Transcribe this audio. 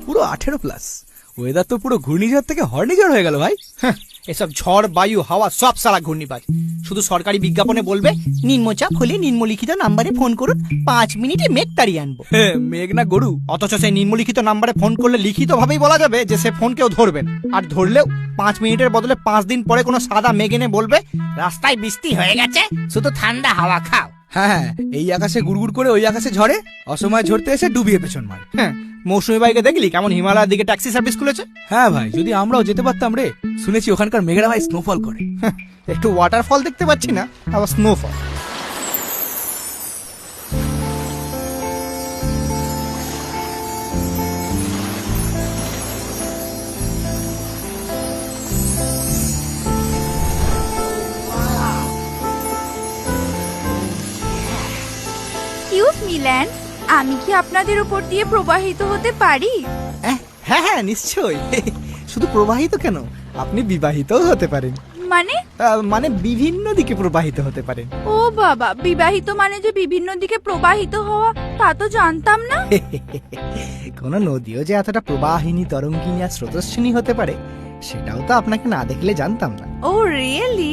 পুরো 18+। ওয়েদার তো পুরো ঘূর্ণিঝড় থেকে হর্নিঝড় হয়ে গেল ভাই। এসব ঝড় বায়ু হাওয়া সব সারা ঘূর্ণিবাজ। শুধু সরকারি বিজ্ঞাপনে বলবে নিম্নচাপ হলে নিম্নলিখিত নাম্বারে ফোন করুন, 5 মিনিটে মেঘ তাড়িয়ে আনবো। মেঘ না গরু। অথচ সেই নিম্নলিখিত নাম্বারে ফোন করলে লিখিত ভাবেই বলা যাবে যে সে ফোন কেউ ধরবেন, আর ধরলেও 5 মিনিটের বদলে 5 দিন পরে কোনো সাদা মেঘ এনে বলবে রাস্তায় বৃষ্টি হয়ে গেছে, শুধু ঠান্ডা হাওয়া খাও। হ্যাঁ, এই আকাশে গুড়গুড় করে ওই আকাশে ঝড়ে, অসময় ঝরতে এসে ডুবিয়ে পেছন মারে। মৌসুমী বাইকে দেখলি কেমন হিমালয়ের দিকে ট্যাক্সি সার্ভিস খুলেছে? হ্যাঁ ভাই, যদি আমরাও যেতে পারতাম রে। শুনেছি ওখানকার মেঘেরা ভাই স্নোফল করে। একটু ওয়াটারফল দেখতে পাচ্ছি না, আবার স্নোফল। এক্সকিউজ মি ল্যান্ড, আমি কি আপনাদের উপর দিয়ে প্রবাহিত হতে পারি? হ্যাঁ হ্যাঁ নিশ্চয়ই। শুধু প্রবাহিত কেন, আপনি বিবাহিতও হতে পারেন। মানে বিভিন্ন দিকে প্রবাহিত হতে পারেন। ও বাবা, বিবাহিত মানে যে বিভিন্ন দিকে প্রবাহিত হওয়া, তা তো জানতাম না। কোন নদীও যে এতটা প্রবাহিনী, তরঙ্গিনী আর স্রোতস্বিনী হতে পারে, সেটাও তো আপনাকে না দেখলে জানতাম না। ও রিয়েলি?